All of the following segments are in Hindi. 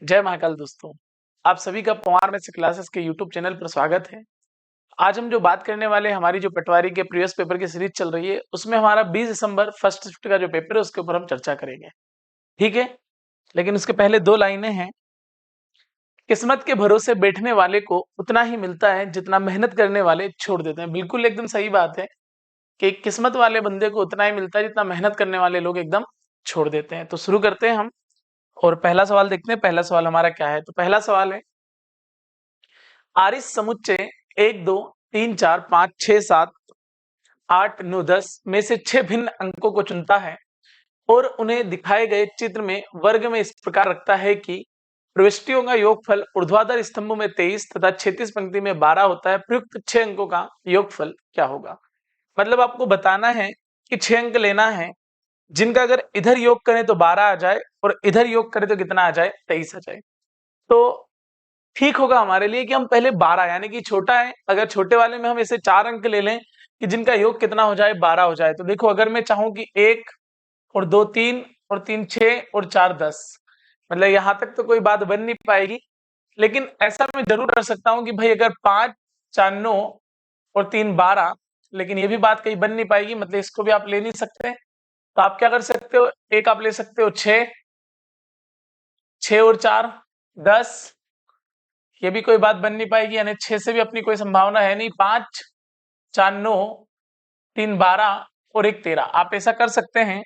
जय महाकाल दोस्तों, आप सभी का पवार मैथ्स क्लासेस के यूट्यूब चैनल पर स्वागत है। आज हम जो बात करने वाले हैं, हमारी जो पटवारी के प्रीवियस पेपर की सीरीज चल रही है, उसमें हमारा 20 दिसंबर फर्स्ट शिफ्ट का जो पेपर है उसके ऊपर हम चर्चा करेंगे। ठीक है, लेकिन उसके पहले दो लाइनें हैं। किस्मत के भरोसे बैठने वाले को उतना ही मिलता है जितना मेहनत करने वाले छोड़ देते हैं। बिल्कुल एकदम सही बात है कि किस्मत वाले बंदे को उतना ही मिलता है जितना मेहनत करने वाले लोग एकदम छोड़ देते हैं। तो शुरू करते हैं हम, और पहला सवाल देखते हैं। पहला सवाल हमारा क्या है? तो पहला सवाल है, आरिस समुच्चय 1 2 3 4 5 6 7 8 9 10 में से 6 भिन्न अंकों को चुनता है और उन्हें दिखाए गए चित्र में वर्ग में इस प्रकार रखता है कि प्रविष्टियों का योगफल ऊर्ध्वाधर स्तंभों में 23 तथा क्षैतिज पंक्ति में 12 होता है। प्रयुक्त 6 अंकों का योगफल क्या होगा? मतलब आपको बताना है कि 6 अंक लेना है जिनका अगर इधर योग करें तो 12 आ जाए और इधर योग करें तो कितना आ जाए? 23 आ जाए। तो ठीक होगा हमारे लिए कि हम पहले 12, यानी कि छोटा है, अगर छोटे वाले में हम ऐसे 4 अंक ले लें कि जिनका योग कितना हो जाए? 12 हो जाए। तो देखो, अगर मैं चाहूं कि 1 और 2 3 और 3 6 और 4 10, मतलब यहां तक तो कोई बात बन नहीं पाएगी। लेकिन ऐसा मैं जरूर कर सकता हूं कि भाई अगर 5 4 9 और 3 12, लेकिन ये भी बात कहीं बन नहीं पाएगी, मतलब इसको भी आप ले नहीं सकते। तो आप क्या कर सकते हो? एक आप ले सकते हो 6, 6 और 4 10, ये भी कोई बात बन नहीं पाएगी, यानी 6 से भी अपनी कोई संभावना है नहीं। 5 4 9 3 12 और 1 13। आप ऐसा कर सकते हैं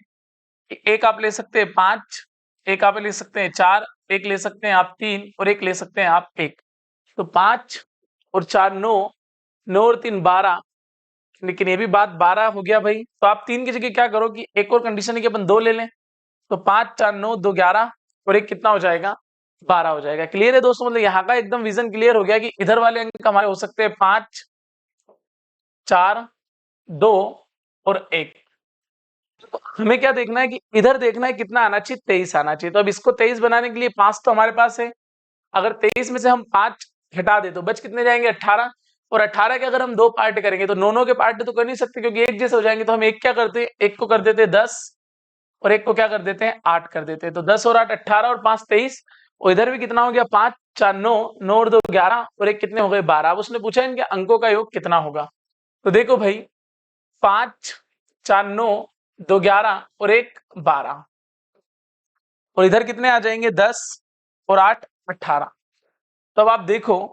कि एक आप ले सकते हैं 5, एक आप ले सकते हैं 4, एक ले सकते हैं आप 3 और एक ले सकते हैं आप 1। तो 5 और 4 9, 9 और 3 12, लेकिन ये भी बात 12 हो गया भाई। तो आप 3 की जगह क्या करो कि एक और कंडीशन है कि अपन 2 ले लें। तो 5 4 9 2 11 और एक कितना हो जाएगा? 12 हो जाएगा। क्लियर है दोस्तों? मतलब यहाँ का एकदम विजन क्लियर हो गया कि इधर वाले अंक हमारे हो सकते हैं 5 4 2 और 1। हमें क्या देखना है कि इधर देखना है कितना आना चाहिए? 23 आना चाहिए। तो अब इसको 23 बनाने के लिए 5 तो हमारे पास है। अगर 23 में से हम 5 हटा दे तो बच कितने जाएंगे? 18। और 18 के अगर हम दो पार्ट करेंगे तो नौ के पार्ट तो कर नहीं सकते क्योंकि एक जैसे हो जाएंगे। तो हम एक क्या करते हैं? एक को कर देते हैं 10 और एक को क्या कर देते हैं? 8 कर देते हैं। तो 10 और 8 18 और 5 23। और इधर भी कितना हो गया? 5 4 9, 9 और 2 11 और एक कितने हो गए? 12। अब उसने पूछा इनके अंकों का योग कितना होगा। तो देखो भाई, 5 4 9 2 11 और एक 12, और इधर कितने आ जाएंगे? 10 और 8 18। तो अब आप देखो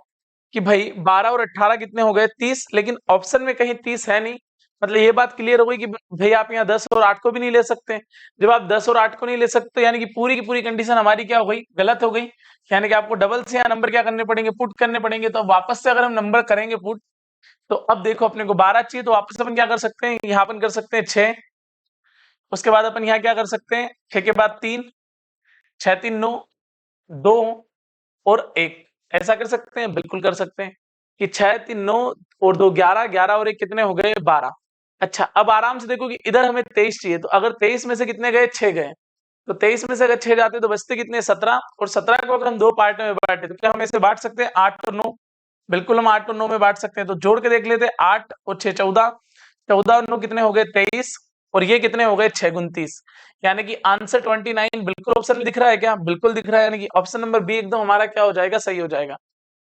कि भाई 12 और 18 कितने हो गए? 30। लेकिन ऑप्शन में कहीं 30 है नहीं। मतलब ये बात क्लियर हो गई कि भाई आप यहाँ 10 और 8 को भी नहीं ले सकते। जब आप 10 और 8 को नहीं ले सकते, यानी कि पूरी की पूरी कंडीशन हमारी क्या हो गई? गलत हो गई। यानी कि आपको डबल से यहाँ नंबर क्या करने पड़ेंगे? पुट करने पड़ेंगे। तो अब वापस से अगर हम नंबर करेंगे पुट, तो अब देखो अपने को 12 चाहिए, तो वापस अपन क्या कर सकते हैं? यहाँ अपन कर सकते हैं 6। उसके बाद अपन यहाँ क्या कर सकते हैं? 6 के बाद 3, 6 3 9 2 और 1। ऐसा कर सकते हैं? बिल्कुल कर सकते हैं कि 6 3 9 और 2 11, 11 और 1 कितने हो गए? 12। अच्छा, अब आराम से देखो कि इधर हमें 23 चाहिए। तो अगर 23 में से कितने गए? 6 गए। तो 23 में से अगर 6 जाते तो बचते कितने? 17। और 17 को अगर हम दो पार्ट में बांटे तो क्या हम इसे बांट सकते हैं? 8 और 9। बिल्कुल हम 8 और 9 में बांट सकते हैं। तो जोड़ के देख लेते हैं, 8 और 6 14, 14 और 9 कितने हो गए? 23। और ये कितने हो गए? 6 29। यानी कि आंसर 29 बिल्कुल ऑप्शन में दिख रहा है क्या? बिल्कुल दिख रहा है। यानी कि ऑप्शन नंबर बी एकदम हमारा क्या हो जाएगा? सही हो जाएगा।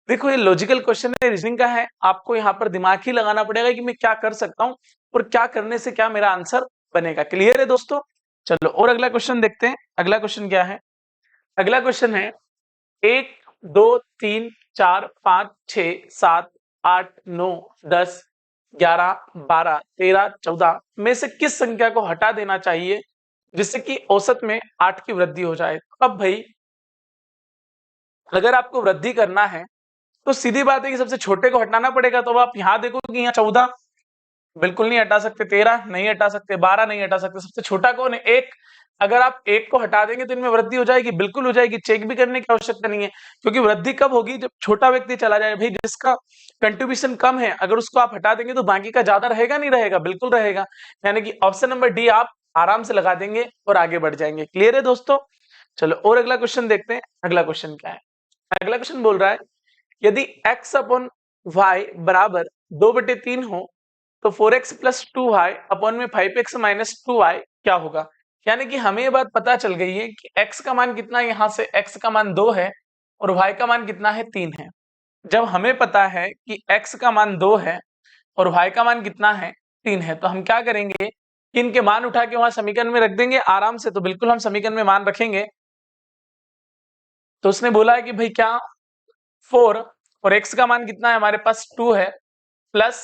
देखो, ये लॉजिकल क्वेश्चन है, रीजनिंग का है। आपको यहाँ पर दिमाग ही लगाना पड़ेगा कि मैं क्या कर सकता हूँ और क्या करने से क्या मेरा आंसर बनेगा। क्लियर है दोस्तों? चलो और अगला क्वेश्चन देखते हैं। अगला क्वेश्चन क्या है? अगला क्वेश्चन है, 1 2 3 4 5 6 7 8 9 10 11 12 13 14 में से किस संख्या को हटा देना चाहिए जिससे कि औसत में 8 की वृद्धि हो जाए? अब भाई अगर आपको वृद्धि करना है तो सीधी बात है कि सबसे छोटे को हटाना पड़ेगा। तो अब आप यहाँ देखो कि यहाँ 14 बिल्कुल नहीं हटा सकते, 13 नहीं हटा सकते, 12 नहीं हटा सकते। सबसे छोटा कौन है? 1। अगर आप 1 को हटा देंगे तो इनमें वृद्धि हो जाएगी? बिल्कुल हो जाएगी। चेक भी करने की आवश्यकता नहीं है, क्योंकि वृद्धि कब होगी? जब छोटा व्यक्ति चला जाए। भाई जिसका कंट्रीब्यूशन कम है, अगर उसको आप हटा देंगे तो बाकी का ज्यादा रहेगा नहीं रहेगा? बिल्कुल रहेगा। यानी कि ऑप्शन नंबर डी आप आराम से लगा देंगे और आगे बढ़ जाएंगे। क्लियर है दोस्तों? चलो और अगला क्वेश्चन देखते हैं। अगला क्वेश्चन क्या है? अगला क्वेश्चन बोल रहा है, यदि x अपॉन वाई बराबर 2/3 हो तो 4x प्लस 2y अपॉन में 5x माइनस 2y क्या होगा? यानी कि हमें ये बात पता चल गई है कि x का मान कितना है? यहाँ से x का मान 2 है और y का मान कितना है 3 है। जब हमें पता है कि x का मान 2 है और y का मान कितना है 3 है, तो हम क्या करेंगे, इनके मान उठा के वहां समीकरण में रख देंगे आराम से। तो बिल्कुल हम समीकरण में मान रखेंगे। तो उसने बोला है कि भाई क्या 4 और x का मान कितना है हमारे पास 2 है, प्लस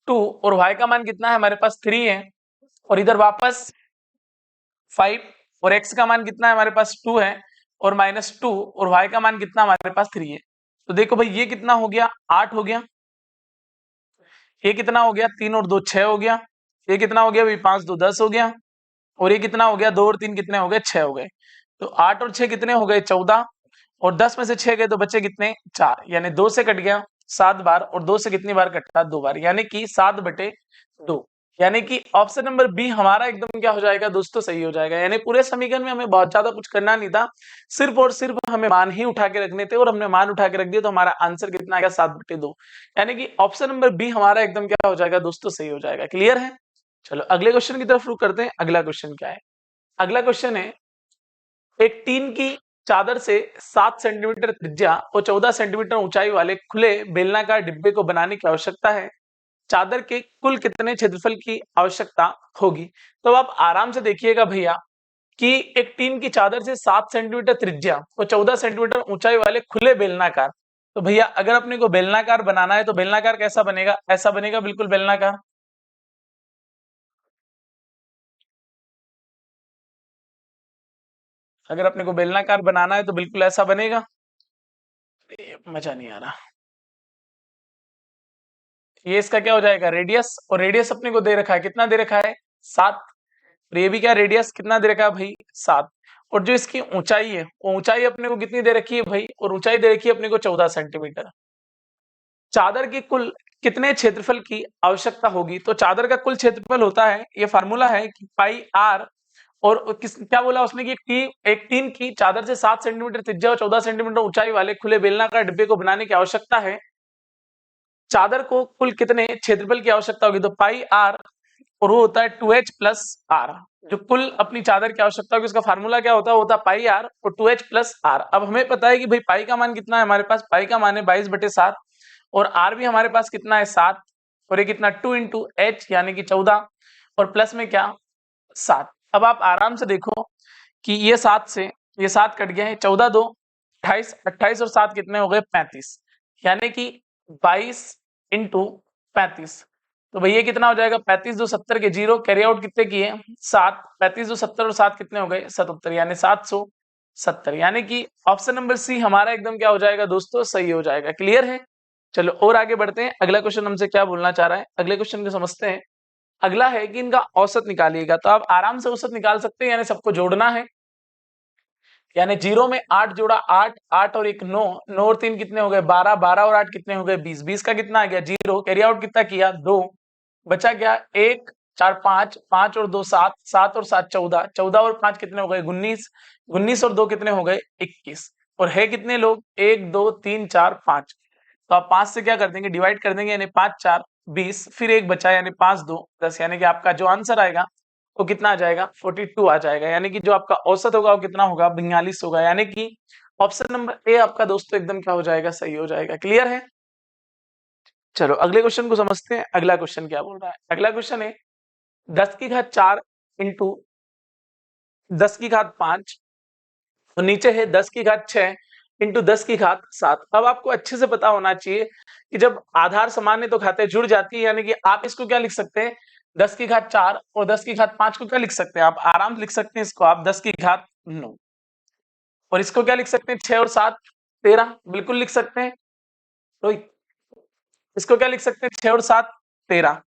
2 और y का मान कितना है हमारे पास 3 है, और इधर वापस 5 और x का मान कितना है हमारे पास 2 है, और -2 और y का मान कितना हमारे पास 3 है। तो देखो भाई ये कितना हो गया 8 हो गया, ये कितना हो गया 3 और 2 6 हो गया, ये कितना हो गया भाई 5 2 10 हो गया, और ये कितना हो गया 2 और 3 कितने हो गए 6 हो गए। तो 8 और 6 कितने हो गए 14, और 10 में से 6 गए तो बचे कितने 4, यानी 2 से कट गया 7 बार, और 2 से कितनी बार कटा 2 बार, यानी कि 7/2। यानी कि ऑप्शन नंबर बी हमारा एकदम क्या हो जाएगा दोस्तों सही हो जाएगा। यानी पूरे समीकरण में हमें बहुत ज्यादा कुछ करना नहीं था, सिर्फ और सिर्फ हमें मान ही उठा के रखने थे, और हमने मान उठा के रख दिया तो हमारा आंसर कितना आएगा 7/2। यानी कि ऑप्शन नंबर बी हमारा एकदम क्या हो जाएगा दोस्तों सही हो जाएगा। क्लियर है? चलो अगले क्वेश्चन की तरफ रुक करते हैं। अगला क्वेश्चन क्या है? अगला क्वेश्चन है, एक टीन की चादर से 7 सेंटीमीटर त्रिज्या और 14 सेंटीमीटर ऊंचाई वाले खुले बेलनाकार डिब्बे को बनाने की आवश्यकता है। चादर के कुल कितने क्षेत्रफल की आवश्यकता होगी? तो आप आराम से देखिएगा भैया कि एक टीन की चादर से 7 सेंटीमीटर त्रिज्या और 14 सेंटीमीटर ऊंचाई वाले खुले बेलनाकार। तो भैया अगर अपने को बेलनाकार बनाना है तो बेलनाकार कैसा बनेगा? ऐसा बनेगा बिल्कुल बेलनाकार। अगर अपने को बेलनाकार बनाना है तो बिल्कुल ऐसा बनेगा। मजा नहीं आ रहा। ये इसका क्या हो जाएगा रेडियस, और रेडियस अपने को दे रखा है कितना दे रखा है 7, और ये भी क्या रेडियस कितना दे रखा है भाई 7, और जो इसकी ऊंचाई है वो ऊंचाई अपने को कितनी दे रखी है भाई, और ऊंचाई दे रखी है अपने को 14 सेंटीमीटर। चादर की कुल कितने क्षेत्रफल की आवश्यकता होगी? तो चादर का कुल क्षेत्रफल होता है, ये फार्मूला है कि पाई आर, और किस क्या बोला उसने कि एक टीन की चादर से 7 सेंटीमीटर त्रिज्या और 14 सेंटीमीटर ऊंचाई वाले खुले बेलनाकार डिब्बे को बनाने की आवश्यकता है। चादर को कुल कितने क्षेत्रफल की आवश्यकता होगी? तो पाई आर, और वो होता है 2h प्लस आर। जो कुल अपनी चादर की आवश्यकता होगी उसका फार्मूला क्या होता है? होता है पाई आर और 2h प्लस आर। अब हमें पता है कि भाई पाई का मान कितना है हमारे पास, पाई का मान है 22/7, और आर भी हमारे पास कितना है 7, और ये कितना 2 इंटू एच यानी कि 14, और प्लस में क्या 7। अब आप आराम से देखो कि ये 7 से ये 7 कट गए हैं, 14 2 28, 28 और 7 कितने हो गए 35, यानी कि 22 इंटू 35। तो भैया कितना हो जाएगा 35 2 70 के जीरो, कैरी आउट कितने किए 7, 35 2 70 और 7 कितने हो गए 77, यानी 770। यानी कि ऑप्शन नंबर सी हमारा एकदम क्या हो जाएगा दोस्तों सही हो जाएगा। क्लियर है? चलो और आगे बढ़ते हैं। अगला क्वेश्चन हमसे क्या बोलना चाह रहा है, अगले क्वेश्चन को समझते हैं। अगला है कि इनका औसत निकालिएगा। तो आप आराम से औसत निकाल सकते हैं, यानी सबको जोड़ना है। यानी 0 में 8 जोड़ा 8, 8 और 1 9, 9 और 3 कितने हो गए 12, 12 और 8 कितने हो गए 20, 20 का कितना आ गया 0, कैरी आउट कितना किया 2, बचा क्या 1 4 5, 5 और 2 7, 7 और 7 14, 14 और 5 कितने हो गए 19, 19 और 2 कितने हो गए 21, और है कितने लोग 1 2 3 4 5। तो आप 5 से क्या कर देंगे डिवाइड कर देंगे, यानी 5 4 20, फिर एक बचा यानी 5 2 10, यानी कि आपका जो आंसर आएगा वो कितना आ जाएगा 42 आ जाएगा। यानी कि जो आपका औसत होगा वो कितना होगा 42 होगा। यानी कि ऑप्शन नंबर ए आपका दोस्तों एकदम क्या हो जाएगा सही हो जाएगा। क्लियर है? चलो अगले क्वेश्चन को समझते हैं। अगला क्वेश्चन क्या बोल रहा है? अगला क्वेश्चन है 10 की घात 4 इंटू 10 की घात 5, और नीचे है 10 की घात 6 इंटू 10 की घात 7। अब आपको अच्छे से पता होना चाहिए कि जब आधार समान है तो घातें जुड़ जाती है। यानी कि आप इसको क्या लिख सकते हैं 10 की घात 4 और 10 की घात 5 को क्या लिख सकते हैं, आप आराम से लिख सकते हैं इसको आप 10 की घात 9, और इसको क्या लिख सकते हैं 6 और 7 13, बिल्कुल लिख सकते हैं। तो इसको क्या लिख सकते हैं 6 और 7 13,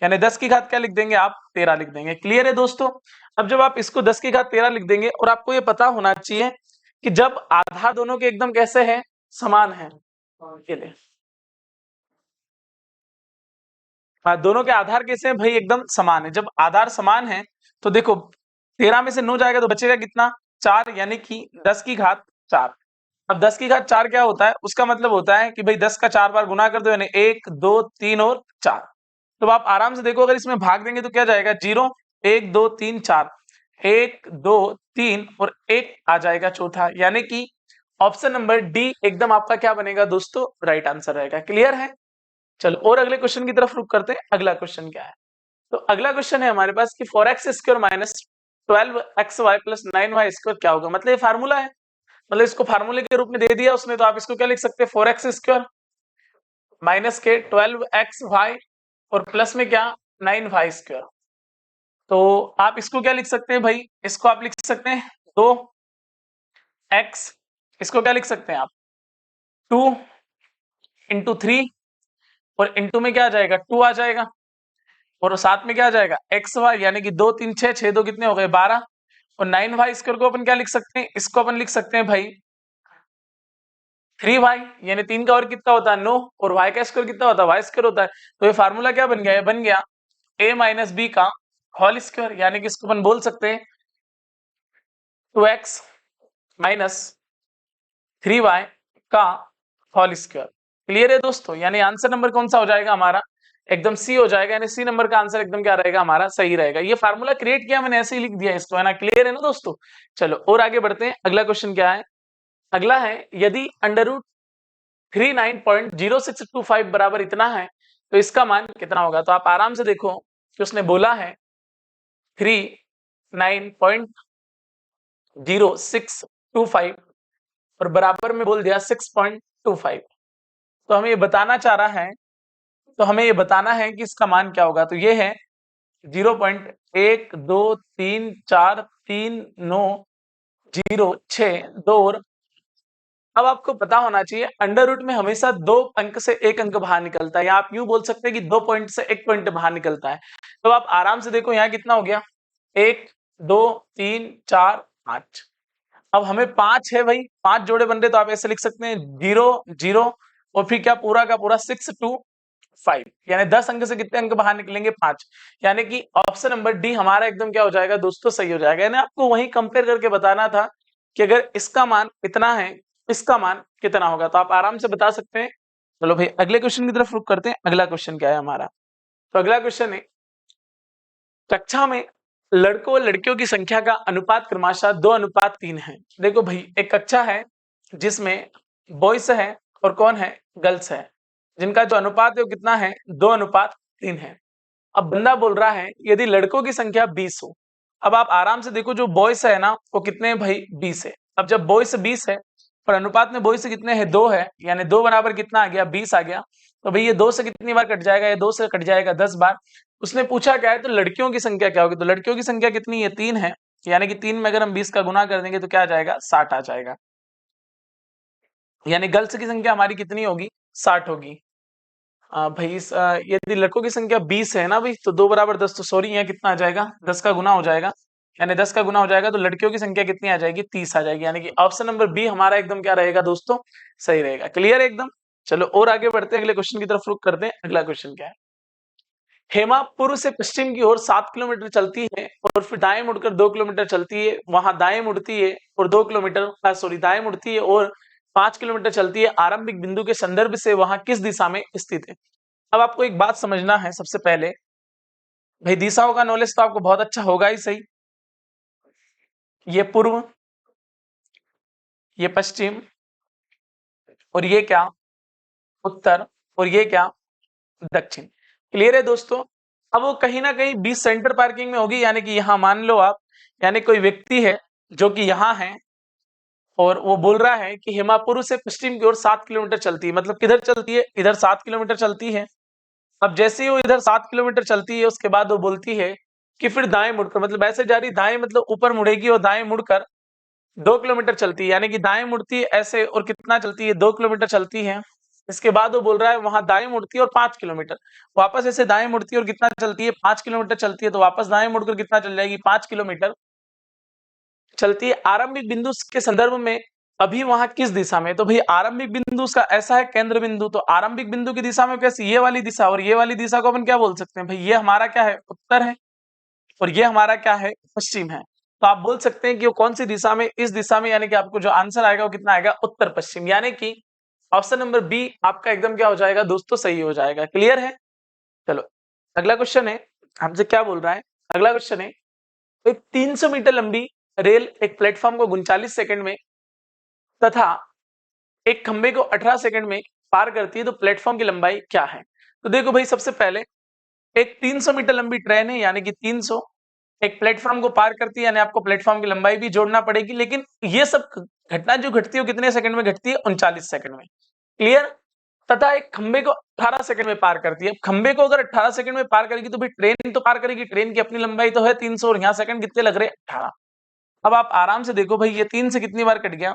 यानी 10 की घात क्या लिख देंगे आप 13 लिख देंगे। क्लियर है दोस्तों? अब जब आप इसको 10 की घात 13 लिख देंगे, और आपको ये पता होना चाहिए कि जब आधार दोनों के एकदम कैसे हैं समान है, ये ले हाँ दोनों के आधार कैसे हैं भाई एकदम समान है। जब आधार समान है तो देखो 13 में से 9 जाएगा तो बचेगा कितना 4, यानी कि 10 की घात 4। अब 10 की घात 4 क्या होता है, उसका मतलब होता है कि भाई 10 का 4 बार गुना कर दो, यानी 1 2 3 और 4। तो आप आराम से देखो अगर इसमें भाग देंगे तो क्या जाएगा 0 1 2 3 4, 1 2 3 और 1 आ जाएगा चौथा। यानी कि ऑप्शन नंबर डी एकदम आपका क्या बनेगा दोस्तों, राइट आंसर रहेगा। क्लियर है? चलो और अगले क्वेश्चन की तरफ रुक करते हैं। अगला क्वेश्चन क्या है? तो अगला क्वेश्चन है हमारे पास कि 4x² minus 12xy plus 9y² क्या होगा। मतलब ये फार्मूला है, मतलब इसको फार्मूले के रूप में दे दिया उसने, तो आप इसको क्या लिख सकते हैं, 4x² माइनस के 12xy और प्लस में क्या 9y²। तो आप इसको क्या लिख सकते हैं भाई, इसको आप लिख सकते हैं 2x, इसको क्या लिख सकते हैं आप 2 इंटू 3 और इंटू में क्या आ जाएगा 2 आ जाएगा और साथ में क्या आ जाएगा xy, यानी कि 2 3 6 6 2 कितने हो गए 12 और 9y² को अपन क्या लिख सकते हैं, इसको अपन लिख सकते हैं भाई 3y, यानी 3 का और कितना होता है 9 और y का स्क्वायर कितना होता है y² होता है। तो ये फार्मूला क्या बन गया, बन गया a माइनस बी का होल स्क्वायर, यानी कि इसको अपन बोल सकते हैं 2x माइनस 3y का होल स्क्वायर। क्लियर है दोस्तों? यानी आंसर नंबर कौन सा हो जाएगा हमारा, एकदम सी हो जाएगा, यानी सी नंबर का आंसर एकदम क्या रहेगा हमारा, सही रहेगा। ये फार्मूला क्रिएट किया मैंने, ऐसे ही लिख दिया इसको, है ना। क्लियर है ना दोस्तों? चलो और आगे बढ़ते हैं। अगला क्वेश्चन क्या है? अगला है यदि अंडर रूट 39.0625 बराबर इतना है तो इसका मान कितना होगा। तो आप आराम से देखो कि उसने बोला है 39.0625 और बराबर में बोल दिया 6.25। तो हमें ये बताना चाह रहा है, तो हमें ये बताना है कि इसका मान क्या होगा। तो ये है 0.12343906 और अब आपको पता होना चाहिए अंडर रूट में हमेशा 2 अंक से 1 अंक बाहर निकलता है, या आप यूं बोल सकते हैं कि 2 पॉइंट से 1 पॉइंट बाहर निकलता है। तो आप आराम से देखो यहाँ कितना हो गया 1 2 3 4 5। अब हमें 5 है भाई, 5 जोड़े बन रहे, तो आप ऐसे लिख सकते हैं 0 0 और फिर क्या पूरा का पूरा 6 2 5, यानी 10 अंक से कितने अंक बाहर निकलेंगे 5, यानी कि ऑप्शन नंबर डी हमारा एकदम क्या हो जाएगा दोस्तों, सही हो जाएगा। यानी आपको वही कंपेयर करके बताना था कि अगर इसका मान इतना है इसका मान कितना होगा, तो आप आराम से बता सकते हैं। चलो भाई अगले क्वेश्चन की तरफ रुक करते हैं। अगला क्वेश्चन क्या है हमारा? तो अगला क्वेश्चन है कक्षा में लड़कों और लड़कियों की संख्या का अनुपात क्रमशः 2:3 है। देखो भाई एक कक्षा है जिसमें बॉयज है और कौन है, गर्ल्स है, जिनका जो अनुपात है वो कितना है 2:3 है। अब बंदा बोल रहा है यदि लड़कों की संख्या 20 हो। अब आप आराम से देखो जो बॉयज है ना वो कितने हैं भाई 20 है। अब जब बॉयज 20 है पर अनुपात में बॉयज से कितने हैं 2 है, यानी 2 बराबर कितना आ गया 20 आ गया। तो भाई ये 2 से कितनी बार कट जाएगा, ये 2 से कट जाएगा 10 बार। उसने पूछा क्या है, तो लड़कियों की संख्या क्या होगी। तो लड़कियों की संख्या कितनी है 3 है, यानी कि 3 में अगर हम 20 का गुना कर देंगे तो क्या आ जाएगा 60 आ जाएगा। यानी गर्ल्स की संख्या हमारी कितनी होगी 60 होगी। भाई यदि लड़कों की संख्या 20 है ना भाई, तो 2 बराबर 10, तो सॉरी यहाँ कितना आ जाएगा 10 का गुना हो जाएगा, यानी 10 का गुना हो जाएगा तो लड़कियों की संख्या कितनी आ जाएगी 30 आ जाएगी। यानी कि ऑप्शन नंबर बी हमारा एकदम क्या रहेगा दोस्तों, सही रहेगा। क्लियर है एकदम? चलो और आगे बढ़ते हैं, अगले क्वेश्चन की तरफ रुक करते हैं। अगला क्वेश्चन क्या है? हेमा पूर्व से पश्चिम की ओर 7 किलोमीटर चलती है और फिर दाएं मुड़कर 2 किलोमीटर चलती है, वहां दाएं मुड़ती है और 2 किलोमीटर सॉरी दाएं मुड़ती है और 5 किलोमीटर चलती है। आरंभिक बिंदु के संदर्भ से वहां किस दिशा में स्थित है। अब आपको एक बात समझना है सबसे पहले, भाई दिशाओं का नॉलेज तो आपको बहुत अच्छा होगा ही सही। ये पूर्व, ये पश्चिम और ये क्या उत्तर और ये क्या दक्षिण। क्लियर है दोस्तों? अब वो कहीं ना कहीं बीच सेंटर पार्किंग में होगी, यानी कि यहां मान लो आप, यानी कोई व्यक्ति है जो कि यहां है और वो बोल रहा है कि हेमा पूर्व से पश्चिम की ओर 7 किलोमीटर चलती है। मतलब किधर चलती है, इधर 7 किलोमीटर चलती है। अब जैसे ही वो इधर 7 किलोमीटर चलती है उसके बाद वो बोलती है कि फिर दाएं मुड़कर, मतलब ऐसे जा रही, दाएं मतलब ऊपर मुड़ेगी और दाएं मुड़कर 2 किलोमीटर चलती है, यानी कि दाएं मुड़ती है ऐसे और कितना चलती है 2 किलोमीटर चलती है। इसके बाद वो बोल रहा है वहां दाएं मुड़ती है और 5 किलोमीटर, वापस ऐसे दाएं मुड़ती है और कितना चलती है 5 किलोमीटर चलती है, तो वापस दाएं मुड़कर कितना चल जाएगी 5 किलोमीटर चलती है। आरंभिक बिंदु के संदर्भ में अभी वहां किस दिशा में, तो भाई आरंभिक बिंदु उसका ऐसा है केंद्र बिंदु, तो आरंभिक बिंदु की दिशा में कैसी ये वाली दिशा, और ये वाली दिशा को अपन क्या बोल सकते हैं भाई, ये हमारा क्या है उत्तर है और ये हमारा क्या है पश्चिम है। तो आप बोल सकते हैं कि वो कौन सी दिशा में, इस दिशा में, यानी कि आपको जो आंसर आएगा वो कितना आएगा उत्तर पश्चिम, यानी कि ऑप्शन नंबर बी आपका एकदम क्या हो जाएगा दोस्तों, सही हो जाएगा। क्लियर है? चलो अगला क्वेश्चन है, हमसे क्या बोल रहा है। अगला क्वेश्चन है एक 300 मीटर लंबी रेल एक प्लेटफॉर्म को 39 सेकंड में तथा एक खंबे को 18 सेकंड में पार करती है तो प्लेटफॉर्म की लंबाई क्या है? तो देखो भाई, सबसे पहले एक 300 मीटर लंबी ट्रेन है यानी कि 300 एक प्लेटफॉर्म को पार करती है, यानी आपको प्लेटफॉर्म की लंबाई भी जोड़ना पड़ेगी। लेकिन ये सब घटना जो घटती है वो कितने सेकंड में घटती है? 39 सेकंड में। क्लियर? तथा एक खंबे को 18 सेकंड में पार करती है। अब खंबे को अगर 18 सेकंड में पार करेगी तो भाई ट्रेन तो पार करेगी, ट्रेन की अपनी लंबाई तो है 300 और यहाँ सेकंड कितने लग रहे हैं? 18। अब आप आराम से देखो भाई, ये 3 से कितनी बार कट गया?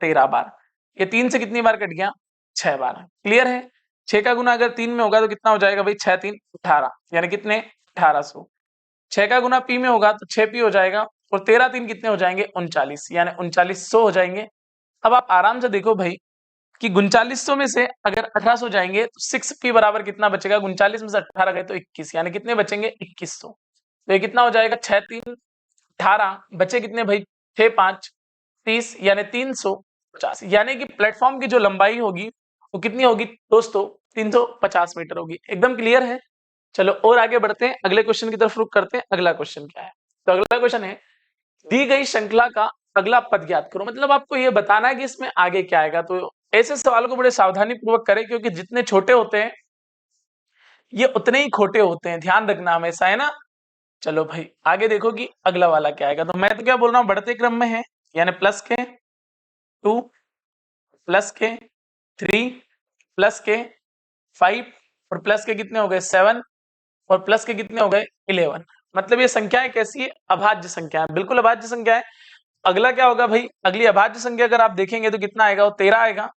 13 बार। ये 3 से कितनी बार कट गया? 6 बार। क्लियर है? 6 का गुना अगर 3 में होगा तो कितना हो जाएगा भाई? 6 3 18, यानी कितने? 1800। 6 का गुना पी में होगा तो 6 पी हो जाएगा, और 13 3 कितने हो जाएंगे? 39, यानी 3900 हो जाएंगे। अब आप आराम से देखो भाई कि 3900 में से अगर 1800 जाएंगे तो 6p बराबर कितना बचेगा? 39 में से 18 गए तो 21, यानी कितने बचेंगे? 2100। तो ये कितना हो जाएगा? 6 3 18, बचे कितने भाई? 6 5 30, यानी 350, यानी कि प्लेटफॉर्म की जो लंबाई होगी वो कितनी होगी दोस्तों? 350 मीटर होगी। एकदम क्लियर है? चलो और आगे बढ़ते हैं, अगले क्वेश्चन की तरफ रुख करते हैं। अगला क्वेश्चन क्या है? तो अगला क्वेश्चन है, दी गई श्रृंखला का अगला पद ज्ञात करो। मतलब आपको ये बताना है कि इसमें आगे क्या आएगा। तो ऐसे सवाल को बड़े सावधानी पूर्वक करें, क्योंकि जितने छोटे होते हैं ये उतने ही खोटे होते हैं, ध्यान रखना हमेशा, है ना। चलो भाई आगे देखो कि अगला वाला क्या आएगा। तो मैं तो क्या बोल रहा हूँ, बढ़ते क्रम में है, यानी प्लस के 2 प्लस के 3 प्लस के 5 और प्लस के कितने हो गए? 7 और प्लस के कितने हो गए? 11। मतलब ये संख्याएं कैसी है? अभाज्य संख्या है, बिल्कुल अभाज्य संख्या है। अगला क्या होगा भाई? अगली अभाज्य संख्या अगर आप देखेंगे तो कितना आएगा? वो 13 आएगा,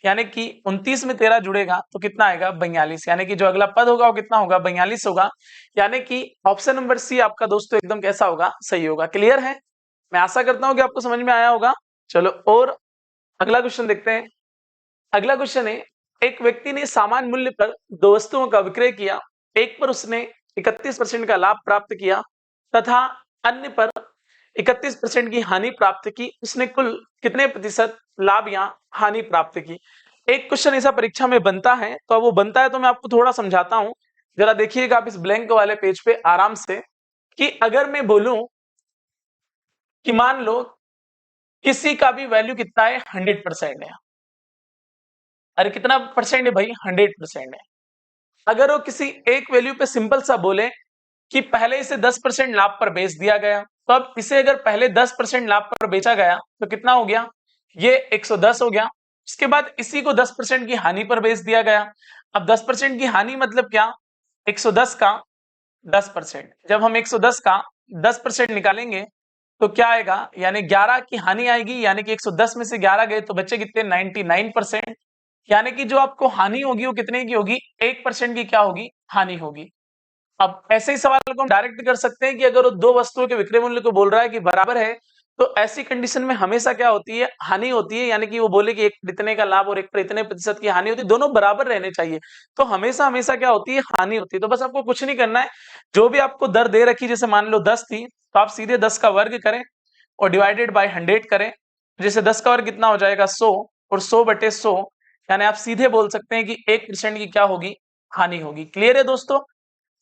यानी कि 29 में 13 जुड़ेगा तो कितना आएगा? 42, यानी कि जो अगला पद होगा वो कितना होगा? 42 होगा। यानी कि ऑप्शन नंबर सी आपका दोस्तों एकदम कैसा होगा? सही होगा। क्लियर है? मैं आशा करता हूं कि आपको समझ में आया होगा। चलो और अगला क्वेश्चन देखते हैं। अगला क्वेश्चन है, एक व्यक्ति ने सामान मूल्य पर दो वस्तुओं का विक्रय किया। एक पर उसने 31% का लाभ प्राप्त किया तथा अन्य पर 31% की हानि प्राप्त की। उसने कुल कितने प्रतिशत लाभ या हानि प्राप्त की? एक क्वेश्चन ऐसा परीक्षा में बनता है, तो वो बनता है तो मैं आपको थोड़ा समझाता हूं। जरा देखिएगा आप इस ब्लैंक वाले पेज पे आराम से, कि अगर मैं बोलूं कि मान लो किसी का भी वैल्यू कितना है? 100% है। अरे कितना परसेंट है भाई? 100% है। अगर वो किसी एक वैल्यू पे सिंपल सा बोले कि पहले इसे 10% लाभ पर बेच दिया गया, तो अब इसे अगर पहले 10% लाभ पर बेचा गया तो कितना हो गया? ये 110 हो गया। उसके बाद इसी को 10% की हानि पर बेच दिया गया। अब 10% की हानि मतलब क्या? 110 का 10%। जब हम 110 का 10% निकालेंगे तो क्या आएगा? यानी 11 की हानि आएगी, यानी कि 110 में से 11 गए तो बचे कितने? 99%। यानी कि जो आपको हानि होगी वो कितने की होगी? 1% की क्या होगी? हानि होगी। अब ऐसे ही सवाल को हम डायरेक्ट कर सकते हैं कि अगर वो दो वस्तुओं के विक्रय मूल्य को बोल रहा है कि बराबर है, तो ऐसी कंडीशन में हमेशा क्या होती है? हानि होती है। यानी कि वो बोले कि एक पर इतने का लाभ और एक पर इतने प्रतिशत की हानि होती है, दोनों बराबर रहने चाहिए। तो हमेशा हमेशा क्या होती है? हानि होती है। तो बस आपको कुछ नहीं करना है, जो भी आपको दर दे रखी, जैसे मान लो 10 थी, तो आप सीधे 10 का वर्ग करें और डिवाइडेड बाय 100 करें। जैसे 10 का वर्ग कितना हो जाएगा? 100, और 100/100, यानी आप सीधे बोल सकते हैं कि 1% की क्या होगी? हानि होगी। क्लियर है दोस्तों?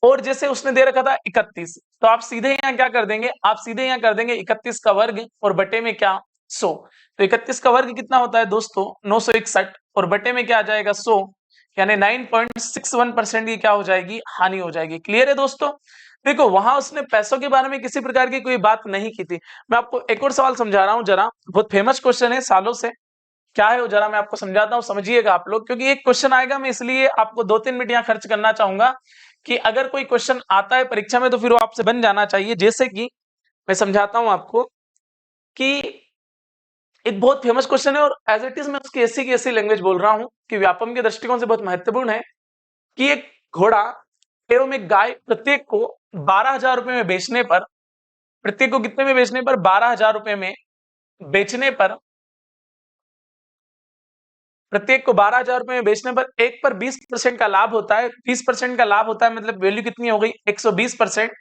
और जैसे उसने दे रखा था 31, तो आप सीधे यहाँ क्या कर देंगे? आप सीधे यहाँ कर देंगे 31 का वर्ग और बटे में क्या? 100। तो 31 का वर्ग कितना होता है दोस्तों? 961, और बटे में क्या आ जाएगा? 100, यानी 9.61% की क्या हो जाएगी? हानि हो जाएगी। क्लियर है दोस्तों? देखो वहां उसने पैसों के बारे में किसी प्रकार की कोई बात नहीं की थी। मैं आपको एक और सवाल समझा रहा हूं, जरा बहुत फेमस क्वेश्चन है सालों से। क्या है वो जरा मैं आपको समझाता हूँ, समझिएगा आप लोग, क्योंकि एक क्वेश्चन आएगा, मैं इसलिए आपको 2-3 मिनट यहाँ खर्च करना चाहूंगा कि अगर कोई क्वेश्चन आता है परीक्षा में तो फिर वो आपसे बन जाना चाहिए। जैसे कि मैं समझाता हूं आपको कि एक बहुत फेमस क्वेश्चन है, और एज इट इज मैं उसकी ऐसी की ऐसी लैंग्वेज बोल रहा हूं कि व्यापम के दृष्टिकोण से बहुत महत्वपूर्ण है, कि एक घोड़ा एवं एक गाय प्रत्येक को 12,000 रुपए में बेचने पर, प्रत्येक को कितने में बेचने पर? 12,000 रुपए में बेचने पर, प्रत्येक को 12,000 रुपए में बेचने पर एक पर 20% का लाभ होता है। 20% का लाभ होता है मतलब वैल्यू कितनी हो गई? 120%।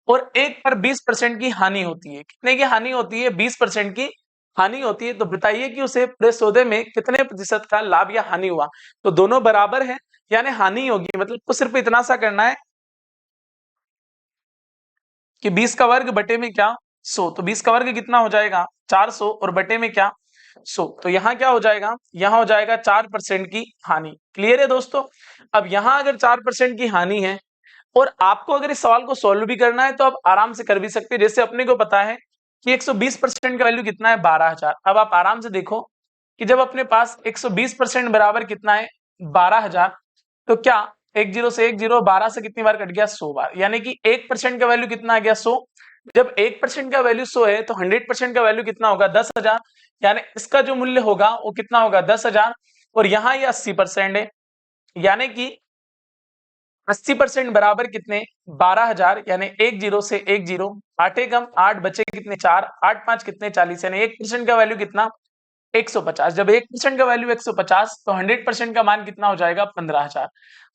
और एक पर 20% की हानि होती है। कितने की हानि होती है? 20% की हानि होती है। तो बताइए कि उसे पूरे सौदे में कितने प्रतिशत का लाभ या हानि हुआ? तो दोनों बराबर है, यानी हानि होगी। मतलब तो सिर्फ इतना सा करना है कि 20 का वर्ग बटे में क्या? 100। तो 20 का वर्ग कितना हो जाएगा? 400, और बटे में क्या? तो यहाँ क्या हो जाएगा, यहाँ हो जाएगा 4% की हानि। क्लियर है दोस्तों। अब यहाँ अगर 4% की हानि है और आपको अगर इस सवाल को सोल्व भी करना है तो आप आराम से कर भी सकते हैं। जैसे अपने को पता है कि 120% का वैल्यू कितना है, 12,000। अब आप आराम से देखो कि जब अपने पास 120% बराबर कितना है, 12,000, तो क्या 10 से 10 12 से कितनी बार कट गया, 100 बार। यानी कि 1% का वैल्यू कितना आ गया, 100। जब 1% का वैल्यू 100 है तो 100% का वैल्यू कितना होगा, 10,000। यानी इसका जो मूल्य होगा वो कितना होगा, 10,000। और यहाँ ये 80% है, यानी कि 80% बराबर कितने, 12,000। यानी 10 से 10, 8 कम 8 बचे कितने, 4, 8 5 कितने, 40। यानी 1% का वैल्यू कितना, 150। जब 1% का वैल्यू 150 तो 100% का मान कितना हो जाएगा, 15,000।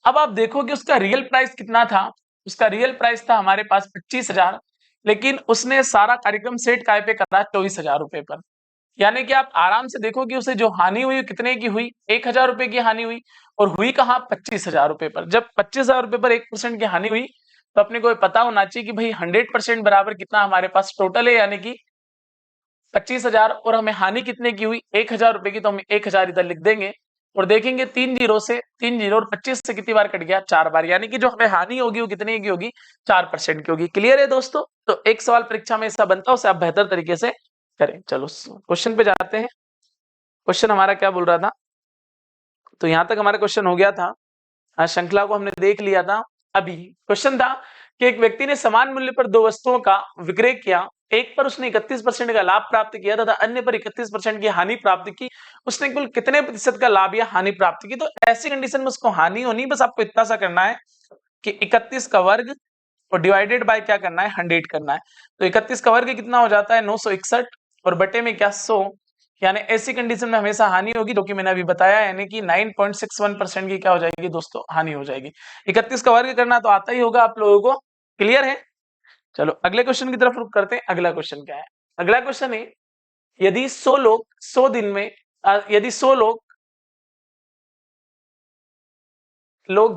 अब आप देखो कि उसका रियल प्राइस कितना था। उसका रियल प्राइस था हमारे पास 25,000, लेकिन उसने सारा कार्यक्रम सेट काय पे करा, 24,000 रुपए पर। यानी कि आप आराम से देखो कि उसे जो हानि हुई कितने की हुई, 1,000 रुपए की हानि हुई। और हुई कहाँ, 25,000 रुपए पर। जब 25,000 रुपए पर 1% की हानि हुई तो अपने को पता होना चाहिए कि भाई 100% बराबर कितना हमारे पास टोटल है, यानी कि 25,000। और हमें हानि कितने की हुई, 1,000 रुपए की, तो हम 1,000 इधर लिख देंगे। और देखेंगे 3 0 और 25 से कितनी बार कट गया, 4 बार। यानी कि जो हमें हानि होगी वो कितने की होगी, 4% की होगी। क्लियर है दोस्तों। तो एक सवाल परीक्षा में ऐसा बनता है, उसे आप बेहतर तरीके से करें। चलो क्वेश्चन पे जाते हैं। क्वेश्चन हमारा क्या बोल रहा था, तो यहां तक हमारा क्वेश्चन हो गया था। श्रृंखला को हमने देख लिया था। अभी क्वेश्चन था कि एक व्यक्ति ने समान मूल्य पर दो वस्तुओं का विक्रय किया। एक पर उसने 31% का लाभ प्राप्त किया तथा अन्य पर 31% की हानि प्राप्त की। उसने कुल कितने प्रतिशत का लाभ या हानि प्राप्त की। तो ऐसी कंडीशन में उसको हानि होनी, बस आपको इतना सा करना है कि 31 का वर्ग और डिवाइडेड बाय क्या करना है, 100 करना है। तो 31 का वर्ग कितना हो जाता है, 961, और बटे में क्या, 100। यानी ऐसी कंडीशन में हमेशा हानि होगी, जो कि मैंने अभी बताया, यानी कि 9.61% की क्या हो जाएगी दोस्तों, हानि हो जाएगी। 31 का वर्ग करना तो आता ही होगा आप लोगों को। क्लियर है। चलो अगले क्वेश्चन की तरफ रुख करते हैं। अगला क्वेश्चन क्या है, अगला क्वेश्चन है, यदि 100 लोग 100 दिन में यदि 100 लोग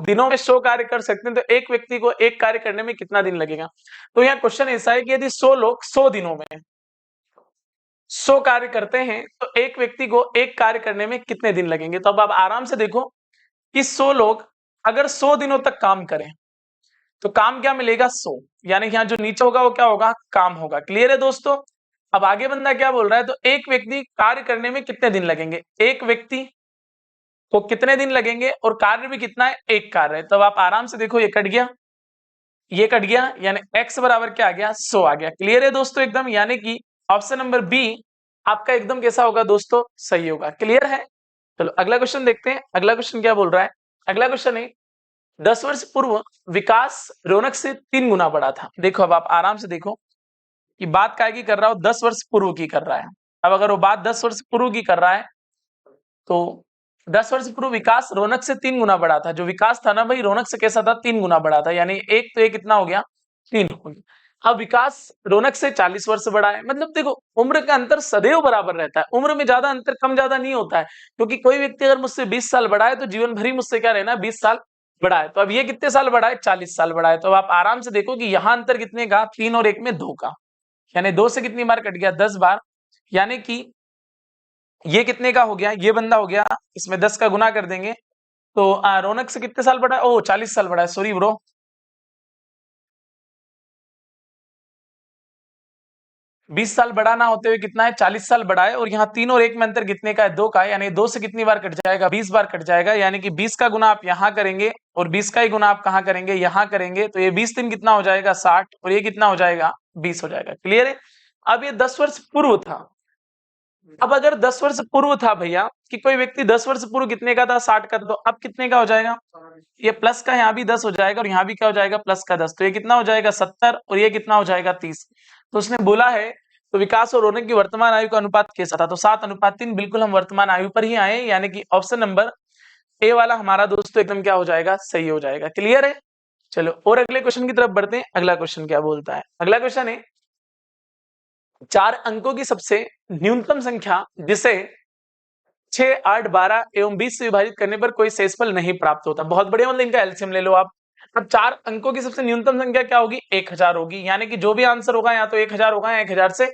दिनों में 100 कार्य कर सकते हैं तो एक व्यक्ति को एक कार्य करने में कितना दिन लगेगा। तो यहाँ क्वेश्चन ऐसा है कि यदि 100 लोग 100 दिनों में 100 कार्य करते हैं तो एक व्यक्ति को एक कार्य करने में कितने दिन लगेंगे। तो अब आप आराम से देखो कि 100 लोग अगर 100 दिनों तक काम करें तो काम क्या मिलेगा, 100। यानी यहाँ जो नीचे होगा वो क्या होगा, काम होगा। क्लियर है दोस्तों। अब आगे बंदा क्या बोल रहा है, तो एक व्यक्ति कार्य करने में कितने दिन लगेंगे, एक व्यक्ति को कितने दिन लगेंगे और कार्य भी कितना है, एक कार्य है। तब आप आराम से देखो, ये कट गया, ये कट गया, यानी x बराबर क्या आ गया, 100 आ गया। क्लियर है दोस्तों एकदम। यानी कि ऑप्शन नंबर बी आपका एकदम कैसा होगा दोस्तों, सही होगा। क्लियर है। चलो अगला क्वेश्चन देखते हैं। अगला क्वेश्चन क्या बोल रहा है, अगला क्वेश्चन है, 10 वर्ष पूर्व विकास रौनक से 3 गुना बड़ा था। देखो अब आप आराम से देखो कि बात काय की कर रहा हो, 10 वर्ष पूर्व की कर रहा है। अब अगर वो बात 10 वर्ष पूर्व की कर रहा है तो 10 वर्ष पूर्व विकास रौनक से 3 गुना बड़ा था। जो विकास था ना भाई, रौनक से कैसा था, 3 गुना बड़ा था। यानी एक तो एक कितना हो गया, 3 हो गया। अब विकास रौनक से 40 वर्ष बड़ा है। मतलब देखो उम्र का अंतर सदैव बराबर रहता है, उम्र में ज्यादा अंतर कम ज्यादा नहीं होता है। क्योंकि कोई व्यक्ति अगर मुझसे 20 साल बड़ा है तो जीवन भर ही मुझसे क्या रहना, 20 साल बड़ा है। तो अब ये कितने साल बड़ा है, 40 साल बड़ा है। तो आप आराम से देखो कि यहाँ अंतर कितने का, 3 और 1 में 2 का। यानी 2 से कितनी बार कट गया, 10 बार। यानी कि ये कितने का हो गया, ये बंदा हो गया, इसमें 10 का गुना कर देंगे तो रौनक से कितने साल बड़ा है, ओ 40 साल बड़ा है, सॉरी ब्रो। 20 साल बड़ा ना होते हुए कितना है, 40 साल बड़ा है। और यहाँ 3 और 1 में अंतर कितने का है, 2 का है। यानी 2 से कितनी बार कट जाएगा, 20 बार कट जाएगा। यानी कि 20 का गुना आप यहाँ करेंगे और 20 का ही गुना आप कहाँ करेंगे, यहाँ करेंगे। तो ये 20 दिन कितना हो जाएगा, 60, और ये कितना हो जाएगा, 20 हो जाएगा। क्लियर है। अब ये 10 वर्ष पूर्व था। अब अगर 10 वर्ष पूर्व था भैया कि कोई व्यक्ति 10 वर्ष पूर्व कितने का था, 60 का था, तो अब कितने का हो जाएगा, ये प्लस का यहाँ भी 10 हो जाएगा और यहाँ भी क्या हो जाएगा, प्लस का 10। तो ये कितना हो जाएगा, 70, और ये कितना हो जाएगा, 30। तो उसने बोला है तो विकास और रौनक की वर्तमान आयु का अनुपात कैसा था। तो 7:3। बिल्कुल हम वर्तमान आयु पर ही आए, यानी कि ऑप्शन नंबर ए वाला हमारा दोस्तों एकदम क्या हो जाएगा, सही हो जाएगा। क्लियर है। चलो और अगले क्वेश्चन की तरफ बढ़ते हैं। अगला क्वेश्चन क्या बोलता है, अगला क्वेश्चन है, 4 अंकों की सबसे न्यूनतम संख्या जिसे 6, 8, 12 एवं 20 से विभाजित करने पर कोई शेषफल नहीं प्राप्त होता। बहुत बढ़िया, मतलब इनका एलसीएम ले लो आप। अब 4 अंकों की सबसे न्यूनतम संख्या क्या होगी? 1000 होगी, यानी कि जो भी आंसर होगा या तो 1000 होगा या 1000 से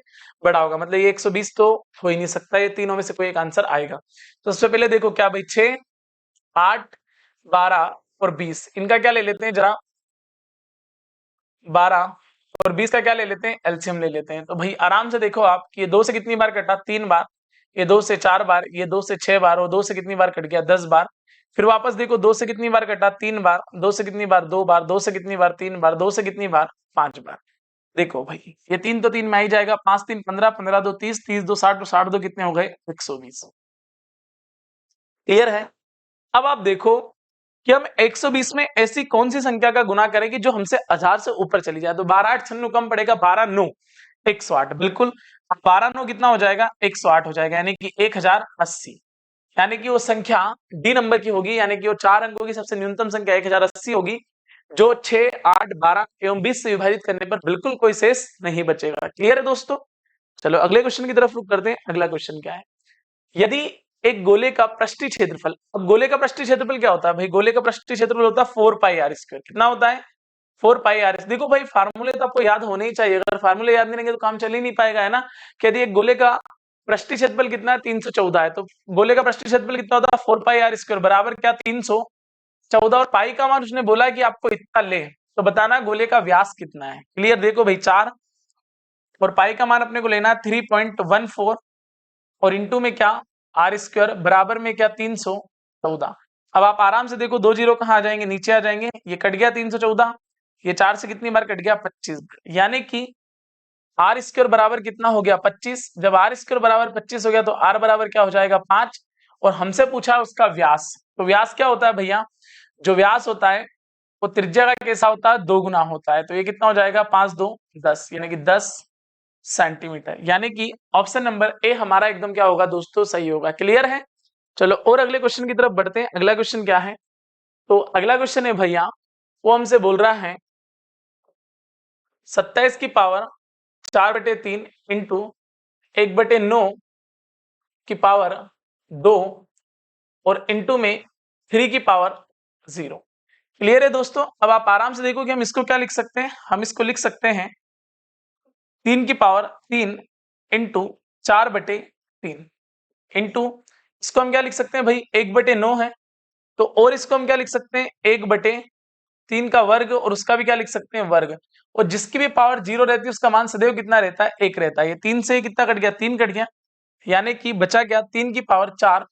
बड़ा होगा, मतलब ये 120 तो हो ही नहीं सकता, ये तीनों में से कोई एक आंसर आएगा। तो सबसे पहले देखो क्या भाई, 6, 8, 12 और 20, इनका क्या ले लेते हैं जरा, 12 और 20 का क्या ले लेते हैं? एलसीएम ले लेते हैं। तो भाई आराम से देखो आप कि ये 2 से कितनी बार कटा? 3 बार, ये 2 से 4 बार, ये 2 से 6 बार और 2 से कितनी बार कट गया? 10 बार। फिर वापस देखो 2 से कितनी बार कटा? 3 बार, 2 से कितनी बार? 2 बार, 2 से कितनी बार? 3 बार, 2 से कितनी बार? 5 बार। देखो भाई ये 3 तो 3 में आ ही जाएगा, 5 3 15, 15 2 30, 30 2 60 और 60 2 कितने हो गए? 120। क्लियर है? अब आप देखो कि हम 120 में ऐसी कौन सी संख्या का गुना करें कि जो हमसे 1000 से ऊपर चली जाए। तो 12 8 96 कम पड़ेगा, 12 9 108, बिल्कुल 12 9 कितना हो जाएगा? 108 हो जाएगा, यानी कि 1080, यानी कि वो संख्या डी नंबर की होगी, यानी कि वो 4 अंकों की सबसे न्यूनतम संख्या 1080 होगी, जो 6 8 12 एवं 20 से विभाजित करने पर बिल्कुल कोई शेष नहीं बचेगा। क्लियर है दोस्तों? चलो अगले क्वेश्चन की तरफ रुख करते हैं। अगला क्वेश्चन क्या है, यदि एक गोले का पृष्ठीय क्षेत्रफल, अब गोले का पृष्ठीय क्षेत्रफल क्या होता है भाई? गोले का पृष्ठीय क्षेत्रफल होता है 4 पाई आर स्क्वायर। कितना होता है? 4 पाई आर। देखो भाई फार्मूले तो आपको याद होने ही चाहिए, अगर फार्मूले याद नहीं रहेंगे तो काम चल ही नहीं पाएगा, है ना? कि यदि एक गोले का पृष्ठीय क्षेत्रफल कितना है? 314 है, तो गोले का पृष्ठीय क्षेत्रफल कितना होता है? 4 पाई आर स्क्वायर बराबर क्या? 314, और पाई का मान उसने बोला है कि आपको इतना ले, तो बताना गोले का व्यास कितना है। क्लियर? देखो भाई 4 और पाई का मान अपने को लेना है 3.14 और इंटू में क्या? आर स्क्वायर बराबर में क्या? 314। अब आप आराम से देखो, 2 जीरो कहाँ आ जाएंगे? नीचे आ जाएंगे, ये कट गया 314, ये 4 से कितनी बार कट गया? 25, यानी कि आर स्क्वायर बराबर कितना हो गया? 25। जब आर स्क्वायर बराबर 25 हो गया तो आर बराबर क्या हो जाएगा? 5, और हमसे पूछा है उसका व्यास। तो व्यास क्या होता है भैया? जो व्यास होता है वो त्रिज्या का कैसा होता है? 2 गुना होता है। तो ये कितना हो जाएगा? 5 2 10, यानी कि 10 सेंटीमीटर, यानी कि ऑप्शन नंबर ए हमारा एकदम क्या होगा दोस्तों? सही होगा। क्लियर है? चलो और अगले क्वेश्चन की तरफ बढ़ते हैं। अगला क्वेश्चन क्या है? तो अगला क्वेश्चन है भैया, वो हमसे बोल रहा है 27 की पावर 4/3 इंटू 1/9 की पावर 2 और इंटू में 3 की पावर 0। क्लियर है दोस्तों? अब आप आराम से देखो कि हम इसको क्या लिख सकते हैं। हम इसको लिख सकते हैं 3 की पावर 3 इंटू 4/3 इंटू, इसको हम क्या लिख सकते हैं भाई? 1/9 है, तो और इसको हम क्या लिख सकते हैं? 1/3 का वर्ग, और उसका भी क्या लिख सकते हैं? वर्ग। और जिसकी भी पावर 0 रहती है उसका मान सदैव कितना रहता है? 1 रहता है। ये 3 से कितना कट गया? 3 कट गया, यानी कि बचा क्या? 3 की पावर 4,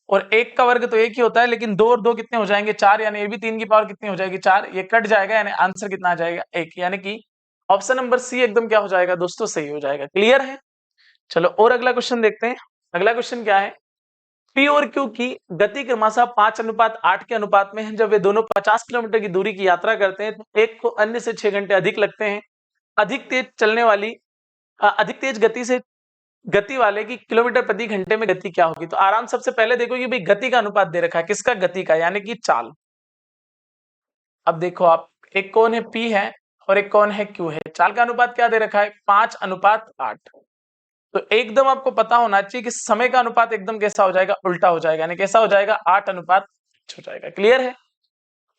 और 1 का वर्ग तो 1 ही होता है, लेकिन 2 और 2 कितने हो जाएंगे? 4, यानी ये भी 3 की पावर कितनी हो जाएगी? 4, ये कट जाएगा, यानी आंसर कितना आ जाएगा? 1, यानी कि ऑप्शन नंबर सी एकदम क्या हो जाएगा दोस्तों? सही हो जाएगा। क्लियर है? चलो और अगला क्वेश्चन देखते हैं। अगला क्वेश्चन क्या है, पी और क्यू की गति क्रमशः 5:8 के अनुपात में है। जब वे दोनों 50 किलोमीटर की दूरी की यात्रा करते हैं तो एक को अन्य से 6 घंटे अधिक लगते हैं। अधिक तेज चलने वाली अधिक तेज गति से गति वाले की किलोमीटर प्रति घंटे में गति क्या होगी? तो आराम सबसे पहले देखो कि भाई गति का अनुपात दे रखा है, किसका? गति का, यानी कि चाल। अब देखो आप, एक कौन है? पी है और एक कौन है? क्यू है। चाल का अनुपात क्या दे रखा है? 5:8। तो एकदम आपको पता होना चाहिए कि समय का अनुपात एकदम कैसा हो जाएगा? उल्टा हो जाएगा, यानी कैसा हो जाएगा? 8:5 हो जाएगा। क्लियर है?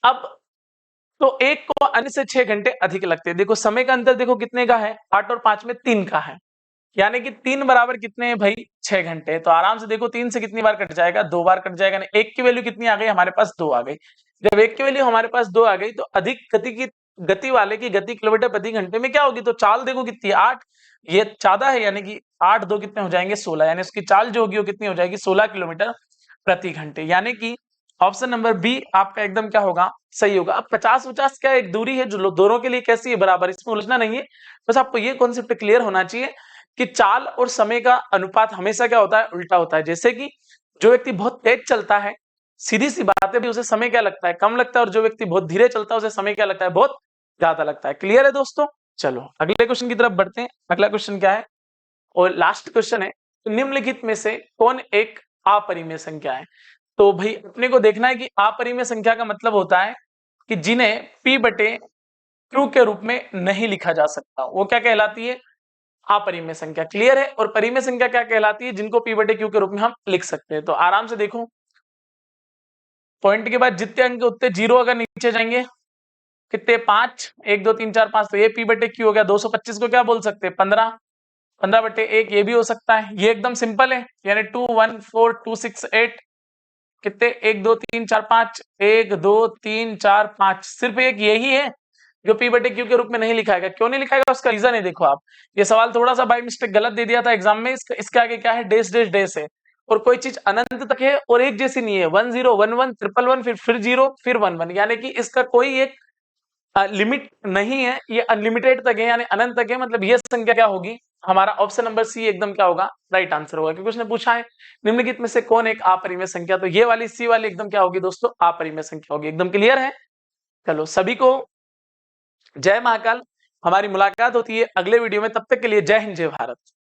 अब तो एक को अन्य से 6 घंटे अधिक लगते हैं। देखो समय का अंतर देखो कितने का है? 8 और 5 में 3 का है, यानी कि 3 बराबर कितने हैं भाई? 6 घंटे। तो आराम से देखो 3 से कितनी बार कट जाएगा? 2 बार कट जाएगा, यानी 1 की वैल्यू कितनी आ गई हमारे पास? 2 आ गई। जब 1 की वैल्यू हमारे पास 2 आ गई तो अधिक गति वाले की गति किलोमीटर प्रति घंटे में क्या होगी? तो चाल देखो कितनी है? 8, ये ज्यादा है, यानी कि 8 2 कितने हो जाएंगे? 16, यानी उसकी चाल जो होगी वो कितनी हो जाएगी? 16 किलोमीटर प्रति घंटे, यानी कि ऑप्शन नंबर बी आपका एकदम क्या होगा? सही होगा। अब 50-50 क्या एक दूरी है जो दोनों के लिए कैसी है? बराबर। इसमें उलझना नहीं है, बस आपको ये कॉन्सेप्ट क्लियर होना चाहिए कि चाल और समय का अनुपात हमेशा क्या होता है? उल्टा होता है। जैसे कि जो व्यक्ति बहुत तेज चलता है, सीधी सी बात है भी, उसे समय क्या लगता है? कम लगता है, और जो व्यक्ति बहुत धीरे चलता है उसे समय क्या लगता है? बहुत ज्यादा लगता है। क्लियर है दोस्तों? चलो अगले क्वेश्चन की तरफ बढ़ते हैं। अगला क्वेश्चन क्या है और लास्ट क्वेश्चन है, तो निम्नलिखित में से कौन एक अपरिमेय संख्या है? तो भाई अपने को देखना है कि अपरिमेय संख्या का मतलब होता है कि जिन्हें p/q के रूप में नहीं लिखा जा सकता, वो क्या कहलाती है? अपरिमेय संख्या। क्लियर है? और परिमेय संख्या क्या कहलाती है? जिनको p/q के रूप में हम लिख सकते हैं। तो आराम से देखो, पॉइंट के बाद जितने अंक उतने जीरो अगर नीचे जाएंगे कितने 5, 1 2 3 4 5, तो ये p बटे q हो गया। 225 को क्या बोल सकते हैं 15, 15 बटे 1 ये भी हो सकता है। ये एकदम सिंपल है, यानी 2 1 4 2 6 8 कितने 1 2 3 4 5, 1 2 3 4 5, सिर्फ एक यही है जो p बटे q के रूप में नहीं लिखाएगा। क्यों नहीं लिखाएगा उसका रीजन है, देखो आप, ये सवाल थोड़ा सा बाय मिस्टेक गलत दे दिया था एग्जाम में। इसके आगे क्या है, डैश डैश डैश है, और कोई चीज अनंत तक है और एक जैसी नहीं है। 1 0 1 1 ट्रिपल 1 फिर 0 फिर 1 1, यानी कि इसका कोई एक लिमिट नहीं है, ये अनलिमिटेड तक है, यानी अनंत तक है। मतलब ये संख्या क्या होगी, हमारा ऑप्शन नंबर सी एकदम क्या होगा, राइट आंसर होगा। क्योंकि उसने पूछा है निम्नलिखित में से कौन एक अपरिमेय संख्या, तो ये वाली सी वाली एकदम क्या होगी दोस्तों, अपरिमेय संख्या होगी। एकदम क्लियर है। चलो सभी को जय महाकाल। हमारी मुलाकात होती है अगले वीडियो में, तब तक के लिए जय हिंद जय भारत।